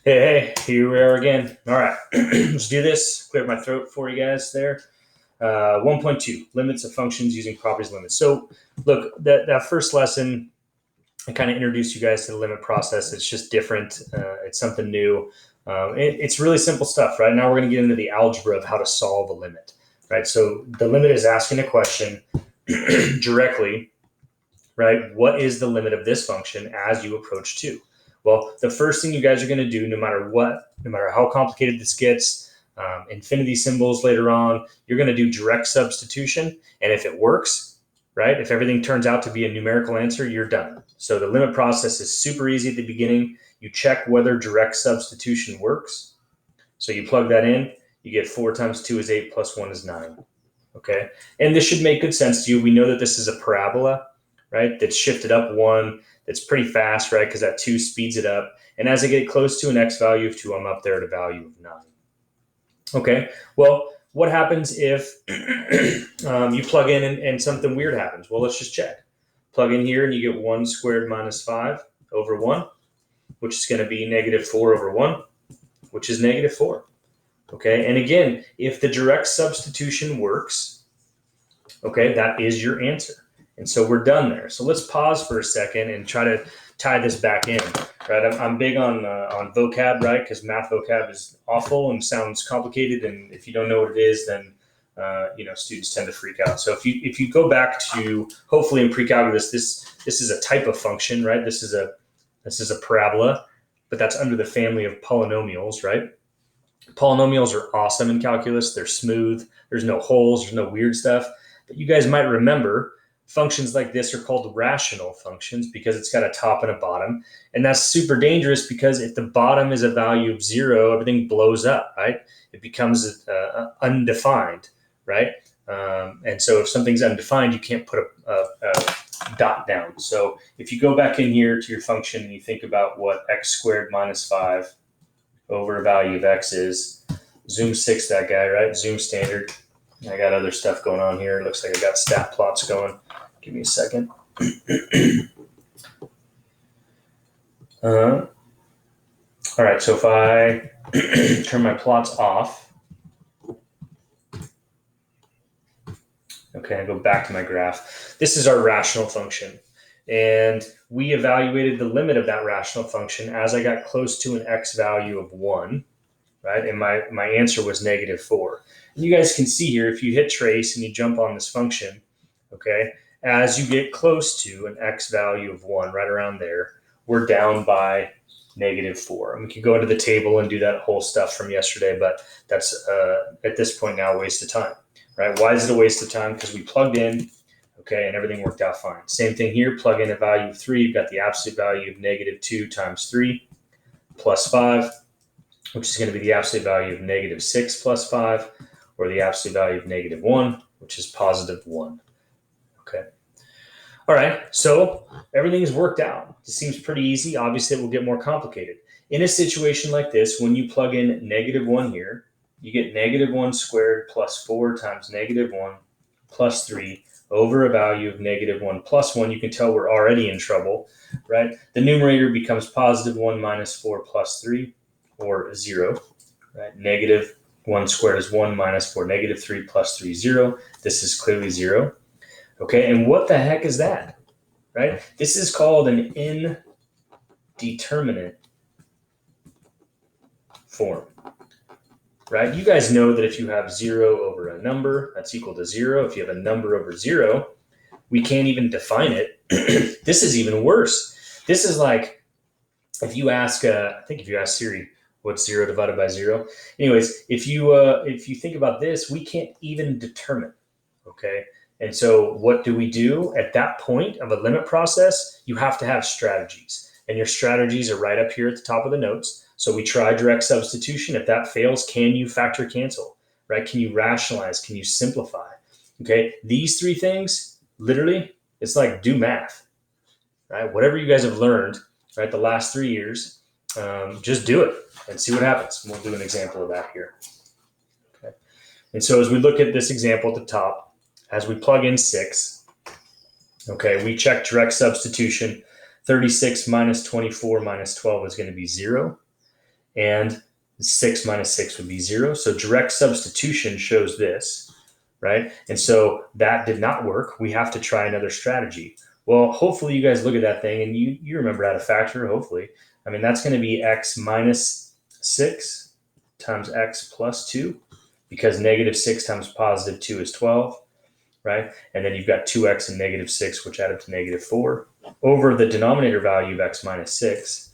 Hey, here we are again. All right, let's do this. Clear my throat for you guys there. 1.2, limits of functions using properties limits. So look, that first lesson, I kind of introduced you guys to the limit process. It's just different. It's something new. It's really simple stuff, right? Now we're going to get into the algebra of how to solve a limit, right? So the limit is asking a question directly, right? What is the limit of this function as you approach 2? Well, the first thing you guys are going to do, no matter what, no matter how complicated this gets, infinity symbols later on, you're going to do direct substitution. And if it works, right, if everything turns out to be a numerical answer, you're done. So the limit process is super easy at the beginning. You check whether direct substitution works. So you plug that in, you get 4 times 2 is 8 plus 1 is 9. Okay. And this should make good sense to you. We know that this is a parabola, right? That's shifted up 1. That's pretty fast, right? Because that 2 speeds it up. And as I get close to an x value of 2, I'm up there at a value of 9. Okay. Well, what happens if you plug in and something weird happens? Well, let's just check. Plug in here and you get 1 squared minus 5 over 1, which is going to be negative 4 over 1, which is negative 4. Okay, and again, if the direct substitution works, okay, that is your answer. And so we're done there. So let's pause for a second and try to tie this back in, right? I'm big on vocab, right? Because math vocab is awful and sounds complicated, and if you don't know what it is, then students tend to freak out. So if you go back to, hopefully in pre-calculus, this is a type of function, right? This is a parabola, but that's under the family of polynomials, right? Polynomials are awesome in calculus. They're smooth. There's no holes. There's no weird stuff. But you guys might remember functions like this are called rational functions because it's got a top and a bottom. And that's super dangerous because if the bottom is a value of 0, everything blows up, right? It becomes undefined, right? And so if something's undefined, you can't put a dot down. So if you go back in here to your function and you think about what x squared minus 5 over a value of x is, zoom 6 that guy, right? Zoom standard. I got other stuff going on here. It looks like I got stat plots going. Give me a second. All right, so if I turn my plots off, okay, I go back to my graph. This is our rational function. And we evaluated the limit of that rational function as I got close to an x value of 1, right? And my answer was negative 4. And you guys can see here, if you hit trace and you jump on this function, okay, as you get close to an x value of 1, right around there, we're down by negative 4. And we could go into the table and do that whole stuff from yesterday, but that's, at this point now, a waste of time, right? Why is it a waste of time? Because we plugged in, okay, and everything worked out fine. Same thing here, plug in a value of 3, you've got the absolute value of negative 2 times 3 plus 5, which is going to be the absolute value of negative 6 plus 5, or the absolute value of negative 1, which is positive 1. Okay. All right, so everything's worked out. It seems pretty easy. Obviously, it will get more complicated. In a situation like this, when you plug in negative 1 here, you get negative 1 squared plus 4 times negative 1 plus 3 over a value of negative 1 plus 1. You can tell we're already in trouble, right? The numerator becomes positive 1 minus 4 plus 3, or 0, right? Negative 1 squared is 1 minus 4, negative 3 plus 3, 0. This is clearly 0. Okay, and what the heck is that, right? This is called an indeterminate form, right? You guys know that if you have 0 over a number, that's equal to 0. If you have a number over 0, we can't even define it. This is even worse. This is like if you ask, I think if you ask Siri, what's 0 divided by 0? Anyways, if you think about this, we can't even determine, okay? And so what do we do at that point of a limit process? You have to have strategies, and your strategies are right up here at the top of the notes. So we try direct substitution. If that fails, can you factor cancel, right? Can you rationalize? Can you simplify? Okay, these 3 things, literally, it's like do math, right? Whatever you guys have learned, right, the last 3 years, just do it and see what happens. And we'll do an example of that here. Okay, and so as we look at this example at the top, as we plug in 6, okay, we check direct substitution. 36 minus 24 minus 12 is going to be 0. and 6 minus 6 would be 0. So direct substitution shows this, right? And so that did not work. We have to try another strategy. Well, hopefully you guys look at that thing and you remember how to factor, hopefully. I mean, that's going to be x minus 6 times x plus 2, because negative 6 times positive 2 is 12, right? And then you've got 2x and negative 6, which add up to negative 4, over the denominator value of x minus 6.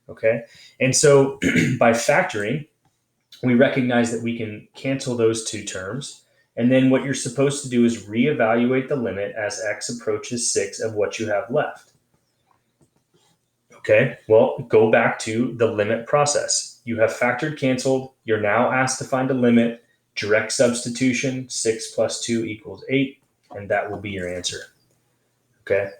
Okay, and so by factoring, we recognize that we can cancel those two terms. And then what you're supposed to do is reevaluate the limit as x approaches 6 of what you have left. Okay, well, go back to the limit process. You have factored, canceled. You're now asked to find a limit. Direct substitution, 6 plus 2 equals 8, and that will be your answer. Okay.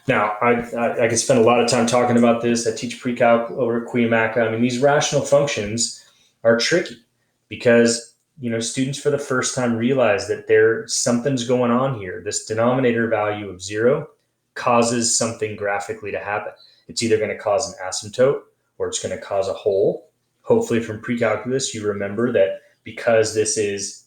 Now, I could spend a lot of time talking about this. I teach pre-calc over at Cuyamaca. I mean, these rational functions are tricky because, students for the first time realize that something's going on here. This denominator value of 0 causes something graphically to happen. It's either going to cause an asymptote or it's going to cause a hole. Hopefully from pre-calculus, you remember that because this is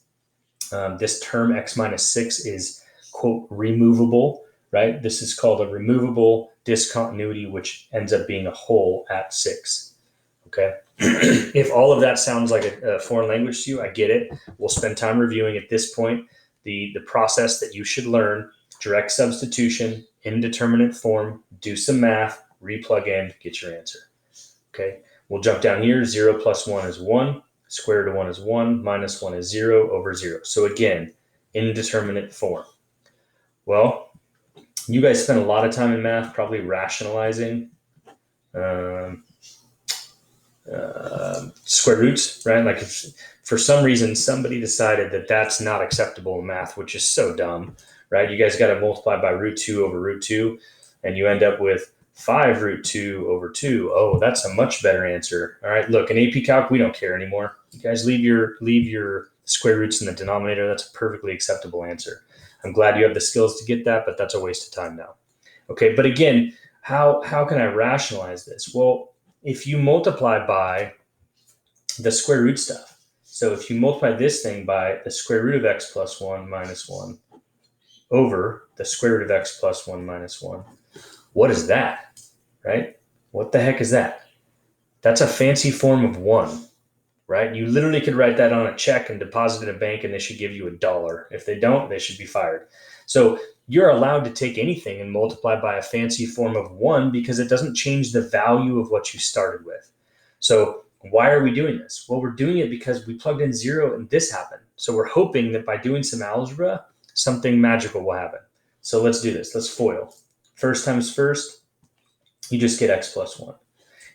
this term x minus 6 is, quote, removable, right? This is called a removable discontinuity, which ends up being a hole at 6. Okay. If all of that sounds like a foreign language to you, I get it. We'll spend time reviewing at this point the process that you should learn: direct substitution, indeterminate form, do some math, replug in, get your answer. Okay. We'll jump down here. 0 plus 1 is 1. Square root of 1 is 1. Minus 1 is 0 over 0. So again, indeterminate form. Well, you guys spend a lot of time in math probably rationalizing square roots, right? Like if for some reason somebody decided that that's not acceptable in math, which is so dumb, right? You guys got to multiply by root 2 over root 2, and you end up with 5 root 2 over 2. Oh, that's a much better answer. All right, look, in AP Calc, we don't care anymore. You guys leave your square roots in the denominator. That's a perfectly acceptable answer. I'm glad you have the skills to get that, but that's a waste of time now. Okay, but again, how can I rationalize this? Well, if you multiply by the square root stuff, so if you multiply this thing by the square root of x plus 1 minus 1 over the square root of x plus 1 minus 1, what is that, right? What the heck is that? That's a fancy form of 1. Right? You literally could write that on a check and deposit it in a bank and they should give you $1. If they don't, they should be fired. So you're allowed to take anything and multiply by a fancy form of 1 because it doesn't change the value of what you started with. So why are we doing this? Well, we're doing it because we plugged in 0 and this happened. So we're hoping that by doing some algebra, something magical will happen. So let's do this. Let's FOIL. First times first, you just get x plus 1.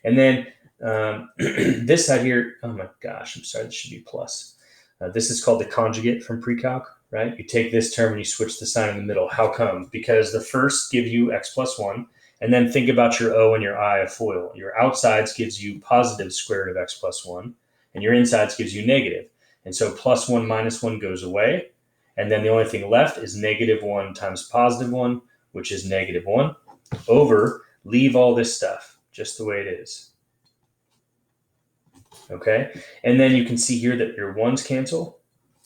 And then this side here, oh my gosh, I'm sorry, this should be plus. This is called the conjugate from pre-calc, right? You take this term and you switch the sign in the middle. How come? Because the first give you x plus 1, and then think about your O and your I of FOIL. Your outsides gives you positive square root of x plus 1, and your insides gives you negative. And so plus 1 minus 1 goes away, and then the only thing left is negative 1 times positive 1, which is negative 1, over, leave all this stuff just the way it is. Okay, and then you can see here that your 1's cancel,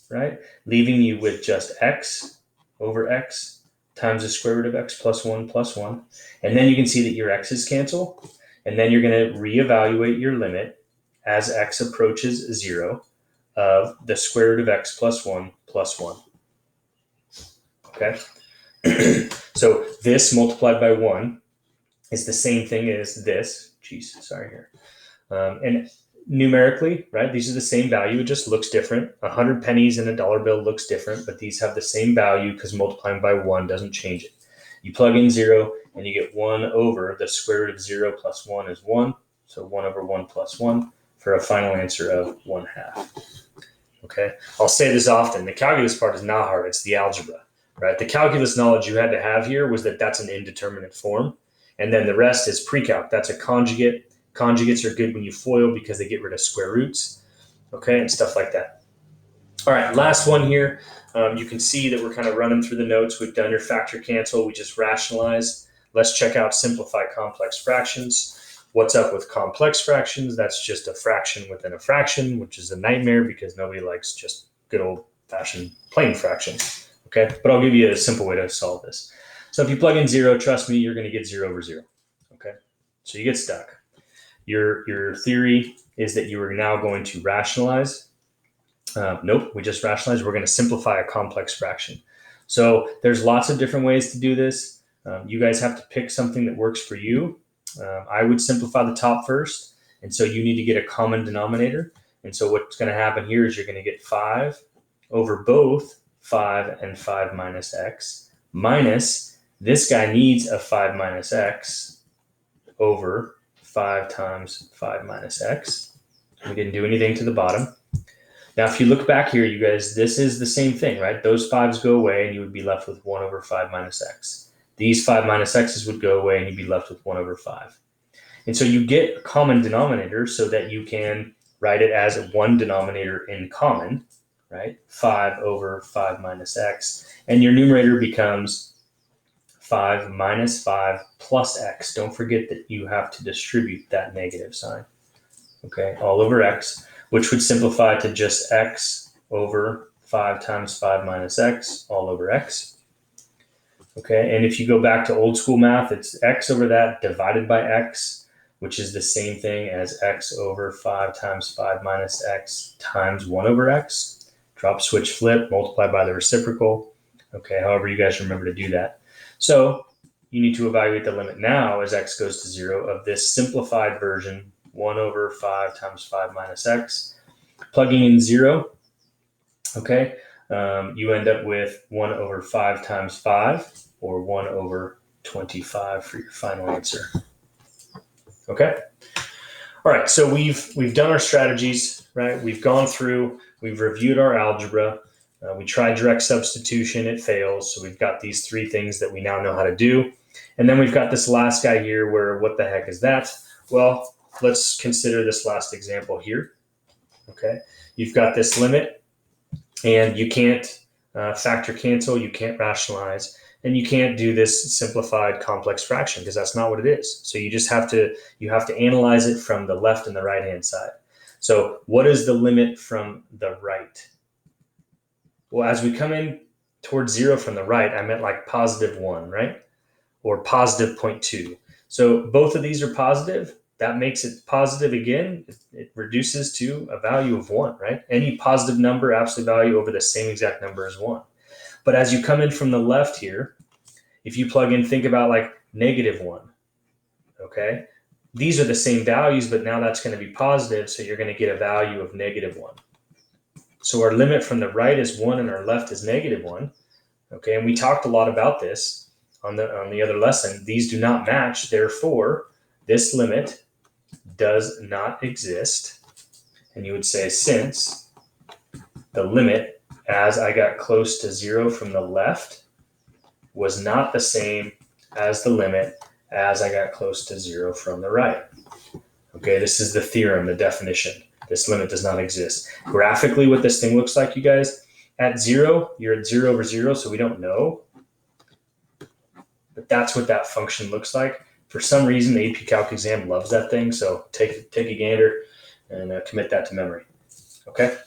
right? Leaving you with just x over x times the square root of x plus 1 plus 1. And then you can see that your x's cancel. And then you're going to reevaluate your limit as x approaches 0 of the square root of x plus 1 plus 1. Okay, so this multiplied by 1 is the same thing as this. Geez, sorry here. And numerically, right, these are the same value. It just looks different. 100 pennies in a dollar bill looks different, but these have the same value because multiplying by 1 doesn't change it. You plug in 0 and you get 1 over the square root of 0 plus 1 is 1. So 1 over 1 plus 1 for a final answer of 1/2. Okay, I'll say this often. The calculus part is not hard. It's the algebra, right? The calculus knowledge you had to have here was that that's an indeterminate form. And then the rest is pre-calc. That's a conjugate. Conjugates are good when you FOIL because they get rid of square roots, okay, and stuff like that. All right, last one here. You can see that we're kind of running through the notes. We've done your factor cancel. We just rationalized. Let's check out simplify complex fractions. What's up with complex fractions? That's just a fraction within a fraction, which is a nightmare because nobody likes just good old-fashioned plain fractions. Okay, but I'll give you a simple way to solve this. So if you plug in 0, trust me, you're going to get 0 over 0. Okay, so you get stuck. Your theory is that you are now going to rationalize. Nope, we just rationalized. We're going to simplify a complex fraction. So there's lots of different ways to do this. You guys have to pick something that works for you. I would simplify the top first. And so you need to get a common denominator. And so what's going to happen here is you're going to get 5 over both 5 and 5 minus x minus this guy needs a 5 minus x over 5 times 5 minus x. We didn't do anything to the bottom. Now, if you look back here, you guys, this is the same thing, right? Those 5s go away and you would be left with 1 over 5 minus x. These 5 minus x's would go away and you'd be left with 1 over 5. And so you get a common denominator so that you can write it as one denominator in common, right? 5 over 5 minus x. And your numerator becomes 5 minus 5 plus x. Don't forget that you have to distribute that negative sign, okay, all over x, which would simplify to just x over 5 times 5 minus x all over x. Okay, and if you go back to old school math, it's x over that divided by x, which is the same thing as x over 5 times 5 minus x times 1 over x. Drop, switch, flip, multiply by the reciprocal. Okay, however you guys remember to do that. So you need to evaluate the limit now as x goes to 0 of this simplified version, 1 over 5 times 5 minus x. Plugging in 0, okay, you end up with 1 over 5 times 5, or 1 over 25 for your final answer. Okay? All right, so we've done our strategies, right? We've gone through, we've reviewed our algebra. We tried direct substitution, it fails. So we've got these 3 things that we now know how to do. And then we've got this last guy here where what the heck is that? Well, let's consider this last example here. Okay, you've got this limit and you can't factor cancel, you can't rationalize, and you can't do this simplified complex fraction because that's not what it is. So you just have to, analyze it from the left and the right hand side. So what is the limit from the right? Well, as we come in towards 0 from the right, I meant like positive 1, right? Or positive 0.2. So both of these are positive. That makes it positive again. It reduces to a value of 1, right? Any positive number, absolute value over the same exact number as 1. But as you come in from the left here, if you plug in, think about like negative 1, okay? These are the same values, but now that's going to be positive, so you're going to get a value of negative 1. So our limit from the right is 1 and our left is negative 1, okay? And we talked a lot about this on the other lesson. These do not match, therefore, this limit does not exist. And you would say, since the limit as I got close to 0 from the left was not the same as the limit as I got close to 0 from the right. Okay, this is the theorem, the definition. This limit does not exist. Graphically, what this thing looks like, you guys, at 0, you're at 0 over 0, so we don't know. But that's what that function looks like. For some reason, the AP Calc exam loves that thing, so take a gander and commit that to memory. Okay?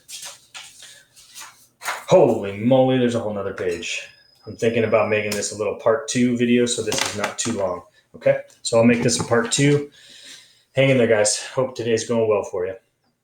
Holy moly, there's a whole nother page. I'm thinking about making this a little part 2 video, so this is not too long. Okay? So I'll make this a part 2. Hang in there, guys. Hope today's going well for you.